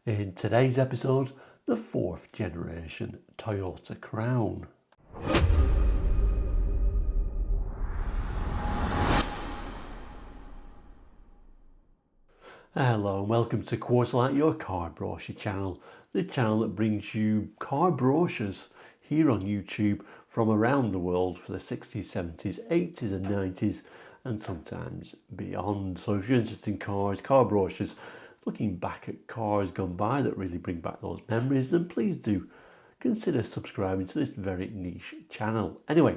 In today's episode, the fourth generation Toyota Crown. Hello and welcome to Quarterlight, your car brochure channel, the channel that brings you car brochures here on YouTube from around the world for the 60s, 70s, 80s and 90s and sometimes beyond. So if you're interested in cars, car brochures, looking back at cars gone by that really bring back those memories, then please do consider subscribing to this very niche channel. Anyway,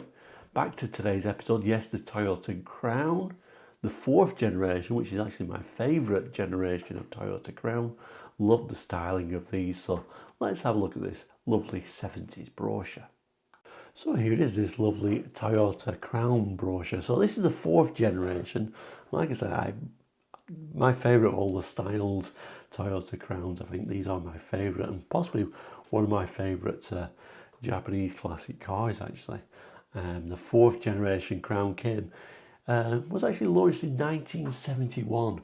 back to today's episode. Yes, the Toyota Crown, the fourth generation, which is actually my favourite generation of Toyota Crown. Love the styling of these, so let's have a look at this lovely 70s brochure. So here it is, this lovely Toyota Crown brochure. So this is the fourth generation. Like I said, my favourite of all the styled Toyota Crowns. I think these are my favourite and possibly one of my favourite Japanese classic cars actually. The fourth generation Crown was actually launched in 1971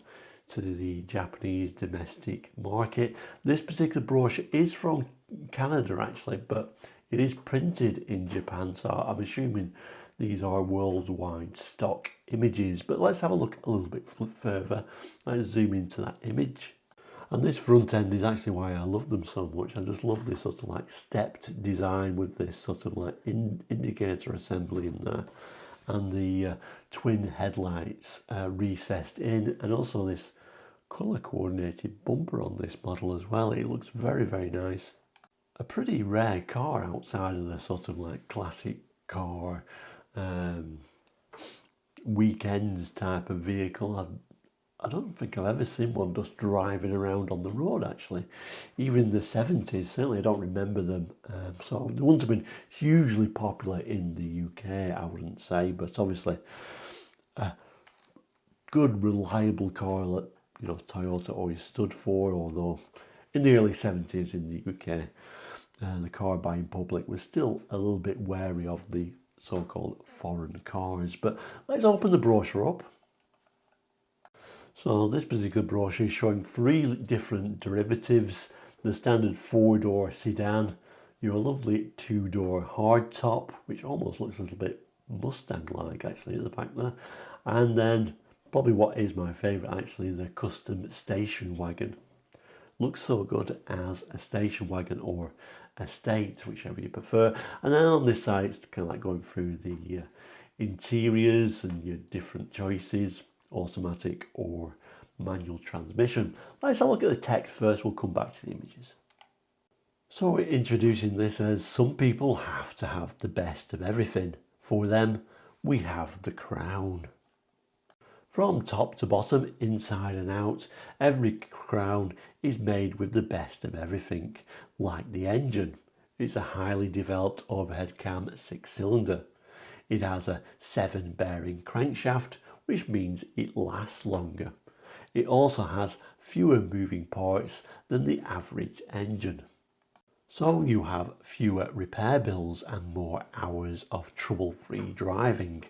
to the Japanese domestic market. This particular brochure is from Canada actually, but it is printed in Japan, so I'm assuming these are worldwide stock images. But let's have a look a little bit further. Let's zoom into that image. And this front end is actually why I love them so much. I just love this sort of like stepped design with this sort of like indicator assembly in there. And the twin headlights recessed in, and also this colour coordinated bumper on this model as well. It looks very, very nice. A pretty rare car outside of the sort of like classic car weekends type of vehicle. I don't think I've ever seen one just driving around on the road actually. Even in the 70s, certainly I don't remember them. So the ones have been hugely popular in the UK, I wouldn't say, but obviously a good reliable car that, you know, Toyota always stood for, although in the early 70s in the UK, the car buying public was still a little bit wary of the so-called foreign cars. But let's open the brochure up. So this particular brochure is showing three different derivatives: the standard four-door sedan, your lovely two-door hardtop, which almost looks a little bit Mustang-like actually at the back there, and then probably what is my favourite actually, the custom station wagon. Looks so good as a station wagon or estate, whichever you prefer. And then on this side it's kind of like going through the interiors and your different choices, automatic or manual transmission. Let's have a look at the text first, we'll come back to the images. So we're introducing this as some people have to have the best of everything. For them, we have the Crown. From top to bottom, inside and out, every Crown is made with the best of everything. Like the engine, it's a highly developed overhead cam 6-cylinder. It has a 7-bearing crankshaft, which means it lasts longer. It also has fewer moving parts than the average engine. So you have fewer repair bills and more hours of trouble-free driving.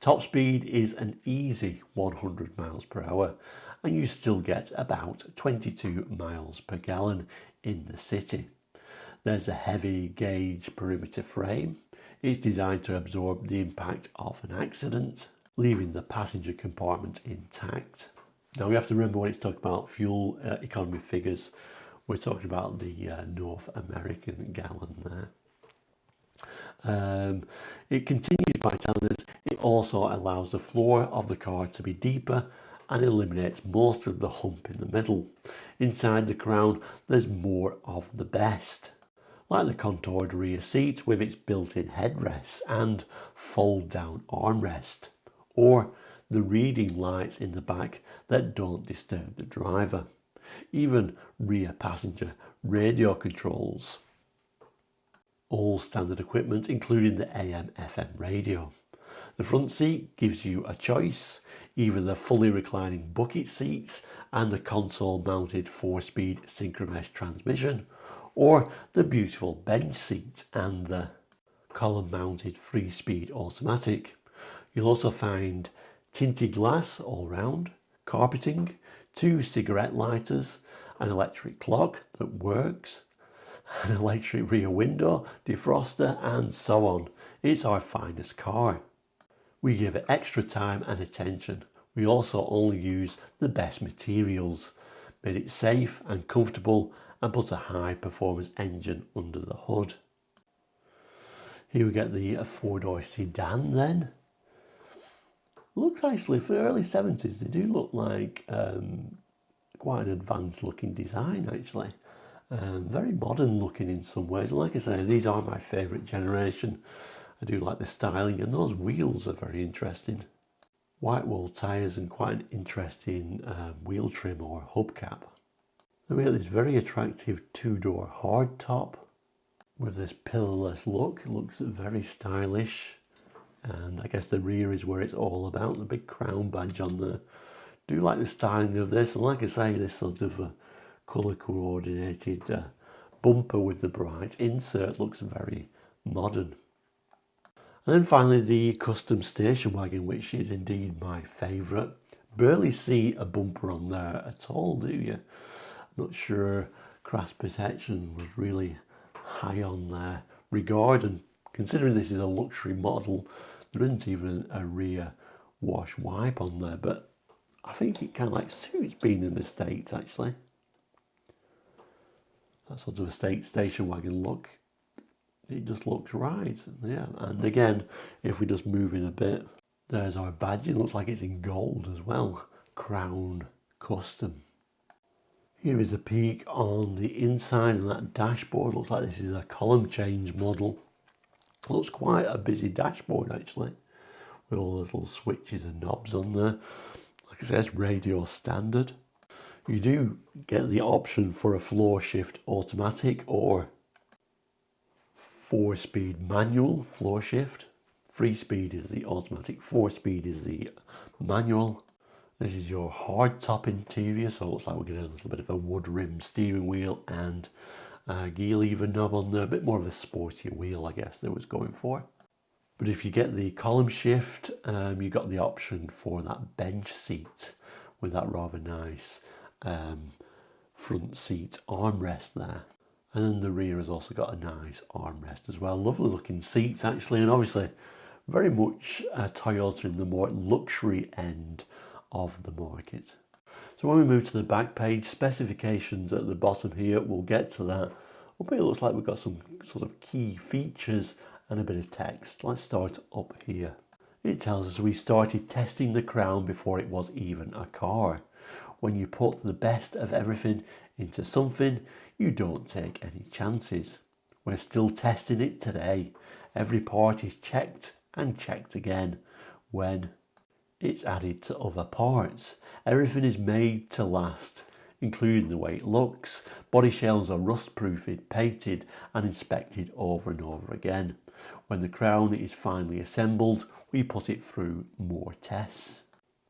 Top speed is an easy 100 miles per hour, and you still get about 22 miles per gallon in the city. There's a heavy gauge perimeter frame. It's designed to absorb the impact of an accident, leaving the passenger compartment intact. Now we have to remember when it's talking about fuel economy figures, we're talking about the North American gallon there. It continues by telling us it also allows the floor of the car to be deeper and eliminates most of the hump in the middle. Inside the Crown, there's more of the best, like the contoured rear seat with its built-in headrests and fold-down armrest, or the reading lights in the back that don't disturb the driver. Even rear passenger radio controls. All standard equipment, including the AM/FM radio. The front seat gives you a choice, either the fully reclining bucket seats and the console-mounted 4-speed synchromesh transmission, or the beautiful bench seat and the column-mounted 3-speed automatic. You'll also find tinted glass all round, carpeting, 2 cigarette lighters, an electric clock that works, an electric rear window, defroster, and so on. It's our finest car. We give it extra time and attention. We also only use the best materials, made it safe and comfortable, and put a high performance engine under the hood. Here we get the four-door sedan then. Looks actually, for the early 70s, they do look like quite an advanced looking design actually. Very modern looking in some ways. And like I say, these are my favourite generation. I do like the styling, and those wheels are very interesting. White wall tyres and quite an interesting wheel trim or hubcap. Then we got this very attractive two-door hardtop with this pillarless look. It looks very stylish, and I guess the rear is where it's all about, the big crown badge on there. Do like the styling of this, and like I say, this sort of colour coordinated bumper with the bright insert looks very modern. And then finally the custom station wagon, which is indeed my favourite. Barely see a bumper on there at all, do you? I'm not sure crash protection was really high on their regard, and considering this is a luxury model, there isn't even a rear wash wipe on there, but I think it kind of like suits being in the States actually. That sort of a station wagon look, it just looks right. Yeah, and again, if we just move in a bit, there's our badge. It looks like it's in gold as well. Crown Custom. Here is a peek on the inside of that dashboard. Looks like this is a column change model. Looks quite a busy dashboard actually, with all the little switches and knobs on there. Like I said, it's radio standard. You do get the option for a floor shift automatic or 4-speed manual floor shift. 3-speed is the automatic, 4-speed is the manual. This is your hardtop interior, so it looks like we're getting a little bit of a wood rim steering wheel and a gear lever knob on there. A bit more of a sportier wheel, I guess, they was going for. But if you get the column shift, you got the option for that bench seat with that rather nice front seat armrest there. And then the rear has also got a nice armrest as well. Lovely looking seats actually, and obviously very much Toyota in the more luxury end of the market. So when we move to the back page, specifications at the bottom here, we'll get to that. Up here it looks like we've got some sort of key features and a bit of text. Let's start up here. It tells us we started testing the Crown before it was even a car. When you put the best of everything into something, you don't take any chances. We're still testing it today. Every part is checked and checked again when it's added to other parts. Everything is made to last, including the way it looks. Body shells are rust-proofed, painted and inspected over and over again. When the Crown is finally assembled, we put it through more tests.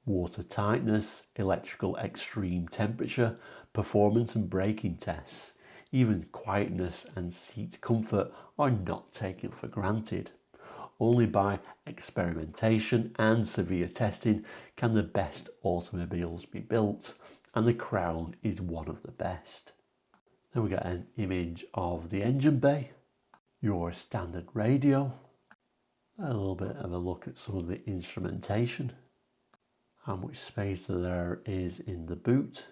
Water tightness, electrical extreme temperature, performance and braking tests. Even quietness and seat comfort are not taken for granted. Only by experimentation and severe testing can the best automobiles be built, and the Crown is one of the best. Then we get an image of the engine bay, your standard radio, a little bit of a look at some of the instrumentation, how much space there is in the boot,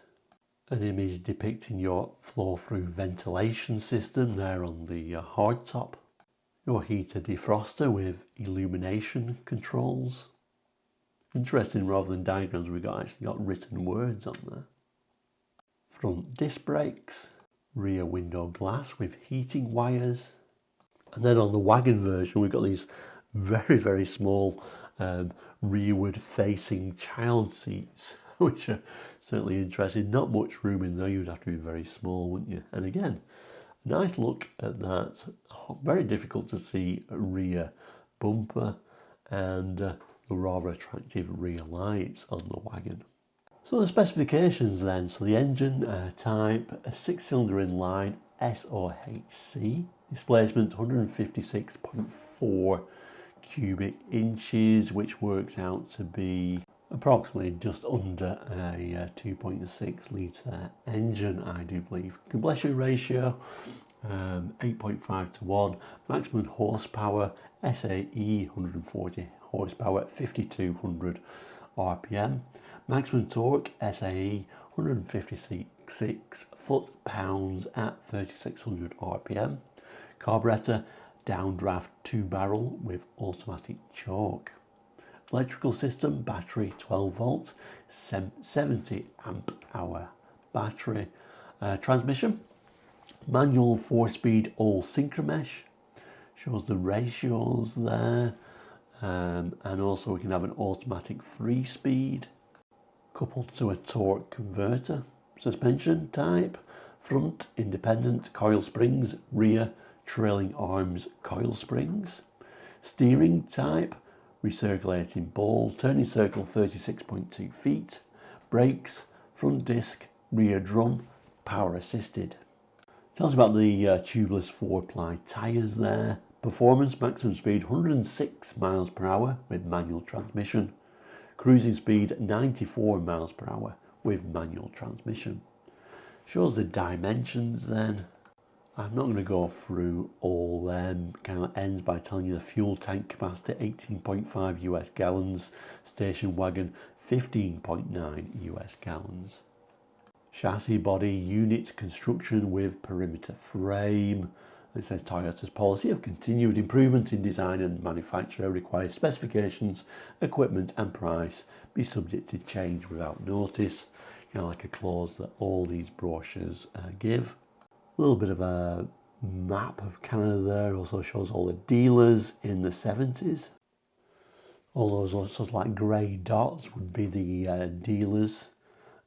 an image depicting your flow-through ventilation system there on the hardtop, your heater defroster with illumination controls. Interesting, rather than diagrams, we've actually got written words on there. Front disc brakes, rear window glass with heating wires. And then on the wagon version, we've got these very, very small rearward facing child seats, which are certainly interesting. Not much room in there, you'd have to be very small, wouldn't you? And again, nice look at that. Very difficult to see a rear bumper and the rather attractive rear lights on the wagon. So the specifications then, so the engine type, a 6-cylinder inline SOHC, displacement 156.4 cubic inches, which works out to be approximately just under a 2.6 litre engine, I do believe. Combustion ratio 8.5 to 1, maximum horsepower SAE 140 horsepower at 5200 RPM, maximum torque SAE 156 foot-pounds at 3600 RPM, carburetor downdraft 2-barrel with automatic choke. Electrical system, battery 12 volts, 70 amp hour battery. Transmission, manual 4-speed all synchromesh, shows the ratios there, and also we can have an automatic 3-speed coupled to a torque converter. Suspension type, front independent coil springs, rear trailing arms coil springs. Steering type, recirculating ball, turning circle 36.2 feet, brakes, front disc, rear drum, power assisted. Tells about the tubeless 4-ply tyres there. Performance, maximum speed 106 miles per hour with manual transmission. Cruising speed 94 miles per hour with manual transmission. Shows the dimensions then. I'm not going to go through all them, kind of ends by telling you the fuel tank capacity 18.5 US gallons, station wagon 15.9 US gallons. Chassis body unit construction with perimeter frame. It says Toyota's policy of continued improvement in design and manufacture requires specifications, equipment and price be subject to change without notice. Kind of like a clause that all these brochures give. A little bit of a map of Canada there, also shows all the dealers in the 70s. All those sort of like grey dots would be the dealers.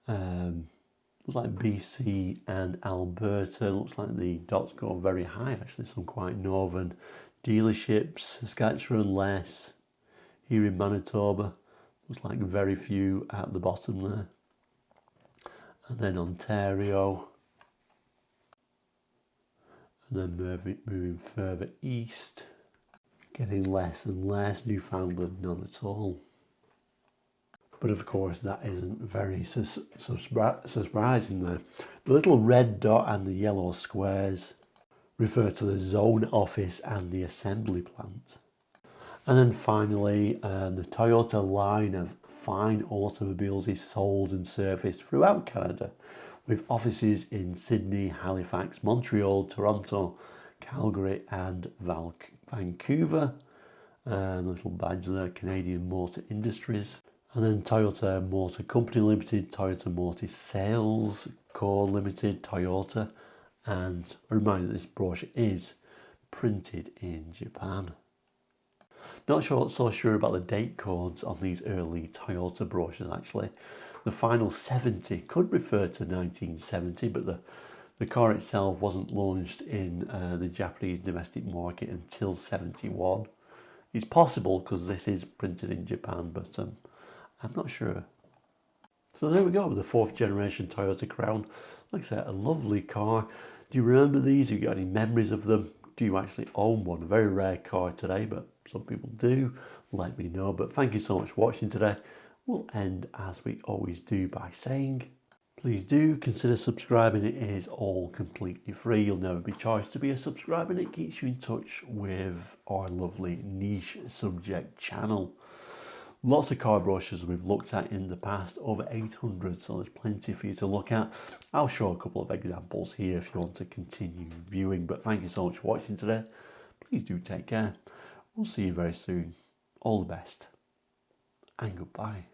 Looks like BC and Alberta. Looks like the dots go very high actually, some quite northern dealerships. Saskatchewan less. Here in Manitoba, looks like very few at the bottom there. And then Ontario. And then moving further east, getting less and less. Newfoundland, none at all. But of course that isn't very surprising there. The little red dot and the yellow squares refer to the zone office and the assembly plant. And then finally, the Toyota line of fine automobiles is sold and serviced throughout Canada, with offices in Sydney, Halifax, Montreal, Toronto, Calgary and Vancouver. Little badge there, Canadian Motor Industries. And then Toyota Motor Company Limited, Toyota Motor Sales Co Limited, Toyota. And a reminder that this brochure is printed in Japan. Not so sure about the date codes on these early Toyota brochures actually. The final 70 could refer to 1970, but the car itself wasn't launched in the Japanese domestic market until 71. It's possible because this is printed in Japan, but I'm not sure. So there we go with the 4th generation Toyota Crown. Like I said, a lovely car. Do you remember these? Have you got any memories of them? Do you actually own one? A very rare car today, but some people do. Let me know. But thank you so much for watching today. We'll end as we always do by saying, please do consider subscribing. It is all completely free. You'll never be charged to be a subscriber, and it keeps you in touch with our lovely niche subject channel. Lots of car brochures we've looked at in the past, over 800, so there's plenty for you to look at. I'll show a couple of examples here if you want to continue viewing, but thank you so much for watching today. Please do take care. We'll see you very soon. All the best and goodbye.